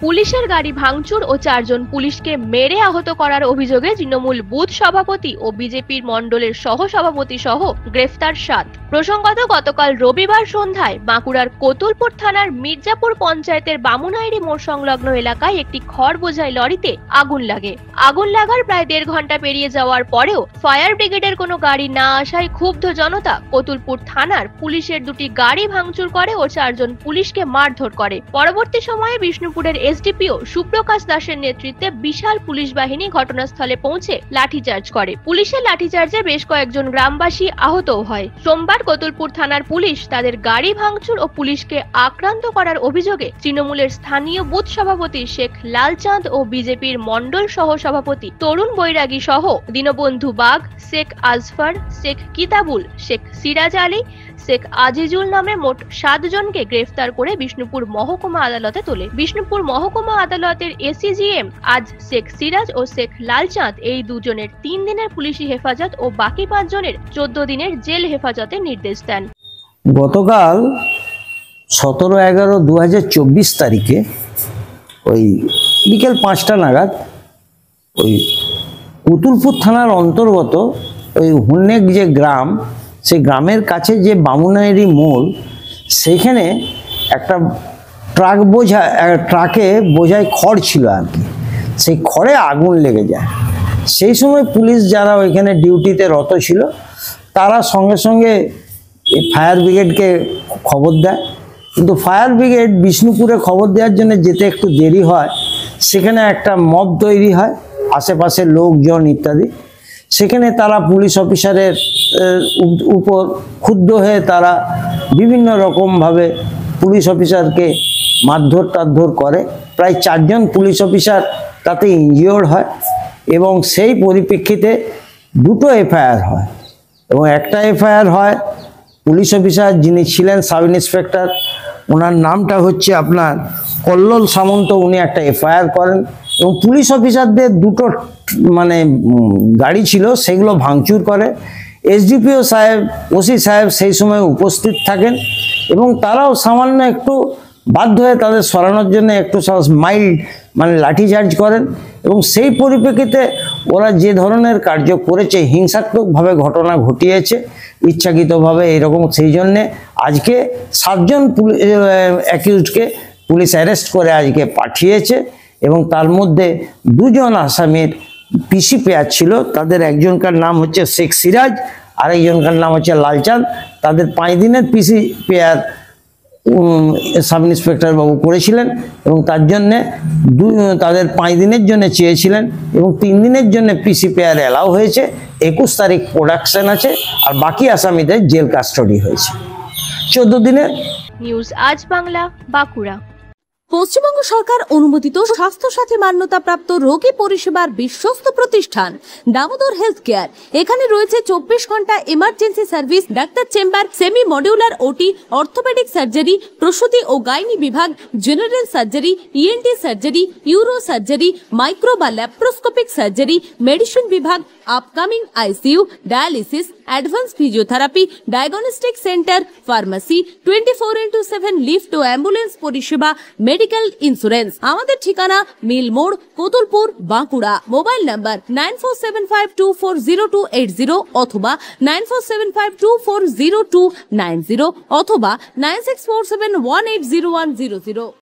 পুলিশের গাড়ি ভাঙচুর ও 4 জন পুলিশকে মেরে আহত করার অভিযোগে তৃণমূল বুথ সভাপতি ও বিজেপির মণ্ডলের সহ-সভাপতি সহ গ্রেফতার 7। প্রসঙ্গত গতকাল রবিবার সন্ধ্যায় বাঁকুড়ার কোতুলপুর থানার মির্জাপুর পঞ্চায়েতের বামুনাইরি মোড় সংলগ্ন এলাকায় একটি খড় বোঝাই লরিতে আগুন লাগে। আগুন লাগার প্রায় 1.5 ঘন্টা পেরিয়ে যাওয়ার পরেও ফায়ার ব্রিগেডের কোনো গাড়ি না আসায় ক্ষুব্ধ জনতা কোতুলপুর থানার পুলিশের 2টি গাড়ি ভাঙচুর করে ও 4 জন পুলিশকে মারধর করে। পরবর্তী সময়ে বিষ্ণুপুরের এসডিপিও সুপ্রকাশ দাসের নেতৃত্বে বিশাল পুলিশ বাহিনী ঘটনাস্থলে পৌঁছে লাঠিচার্জ করে। পুলিশের লাঠিচার্জে বেশ কয়েকজন গ্রামবাসী আহতও হয়। সোমবার কোতুলপুর থানার পুলিশ তাদের গাড়ি ভাঙচুর ও পুলিশকে আক্রান্ত করার অভিযোগে তৃণমূলের স্থানীয় বুথ সভাপতি শেখ লালচাঁদ ও বিজেপির মণ্ডল সহ সভাপতি তরুণ বৈরাগী সহ দীনবন্ধু বাগ, শেখ আজফর, শেখ কিতাবুল, শেখ সিরাজ আলী, শেখ আজিজুল নামে মোট 7 জনকে গ্রেফতার করে বিষ্ণুপুর মহকুমা আদালতে তোলে। বিষ্ণুপুর মহকুমা আদালতের এসিজিএম আজ শেখ সিরাজ ও শেখ লালচাঁদ এই দুজনের 3 দিনের পুলিশি হেফাজত ও বাকি 5 জনের 14 দিনের জেল হেফাজতের নির্দেশ দেন। গতকাল 17/11/2024 তারিখে ওই বিকেল 5টা নাগাদ ওই কোতুলপুর থানার অন্তর্গত ওই হুন্নেক যে গ্রাম, সেই গ্রামের কাছে যে বামুনাইরি মোড়, সেখানে একটা ট্রাকে বোঝাই খড় ছিল আর কি, সেই খড়ে আগুন লেগে যায়। সেই সময় পুলিশ যারা ওইখানে ডিউটিতে রত ছিল তারা সঙ্গে সঙ্গে ফায়ার ব্রিগেডকে খবর দেয়, কিন্তু ফায়ার ব্রিগেড বিষ্ণুপুরে খবর দেওয়ার জন্য যেতে একটু দেরি হয়। সেখানে একটা মব তৈরি হয়, আশেপাশের লোকজন ইত্যাদি। সেখানে তারা পুলিশ অফিসারের উপর ক্ষুব্ধ হয়ে তারা বিভিন্ন রকমভাবে পুলিশ অফিসারকে মারধর করে। প্রায় 4 জন পুলিশ অফিসার তাতে ইনজিওর্ড হয় এবং সেই পরিপ্রেক্ষিতে 2টো এফআইআর হয় এবং একটা এফআইআর হয় পুলিশ অফিসার যিনি ছিলেন সাব ইন্সপেক্টর, ওনার নামটা হচ্ছে আপনার কল্লোল সামন্ত, উনি একটা এফআইআর করেন এবং পুলিশ অফিসারদের 2টো গাড়ি ছিল সেগুলো ভাঙচুর করে। এসডিপিও সাহেব, ওসি সাহেব সেই সময় উপস্থিত থাকেন এবং তারাও সামান্য একটু বাধ্য হয়ে তাদের সরানোর জন্য একটু মাইল্ড লাঠিচার্জ করেন এবং সেই পরিপ্রেক্ষিতে ওরা যে ধরনের কার্য করেছে, হিংসাত্মকভাবে ঘটনা ঘটিয়েছে ইচ্ছাকৃতভাবে এরকম, সেই জন্যে আজকে 7 জন অ্যাকিউজডকে পুলিশ অ্যারেস্ট করে আজকে পাঠিয়েছে এবং তার মধ্যে 2 জন আসামির পিসি পেয়ার ছিল। তাদের একজনকার নাম হচ্ছে শেখ সিরাজ, আরেকজনকার নাম হচ্ছে লালচাঁদ। তাদের 5 দিনের পিসি পেয়ার সাব ইন্সপেক্টর বাবু করেছিলেন এবং তার জন্যে তাদের 5 দিনের জন্য চেয়েছিলেন এবং 3 দিনের জন্য পিসি পেয়ার অ্যালাউ হয়েছে। 21 তারিখ প্রোডাকশন আছে আর বাকি আসামিদের জেল কাস্টডি হয়েছে 14 দিনের। নিউজ আজ বাংলা, বাঁকুড়া। পশ্চিমবঙ্গ সরকার অনুমোদিত স্বাস্থ্য সাথী মান্যতাপ্রাপ্ত রোগী পরিষেবার বিশ্বস্ত প্রতিষ্ঠান দামোদর হেলথ কেয়ার। এখানে রয়েছে 24 ঘন্টা emergency service, doctor chamber, semi modular OT, orthopaedic surgery, প্রসূতি ও গাইনি বিভাগ, general surgery, ENT surgery, uro surgery, micro বা ল্যাপ্রোস্কোপিক সার্জারি, মেডিসিন বিভাগ, upcoming ICU, dialysis, advance physiotherapy, diagnostic centre, pharmacy, 24x7 lift ও ambulance পরিষেবা, medical insurance. আমাদের ঠিকানা মিল মোড়, কোতুলপুর, বাঁকুড়া। মোবাইল নাম্বার 9475240280 অথবা 9475240290 অথবা 9647180100।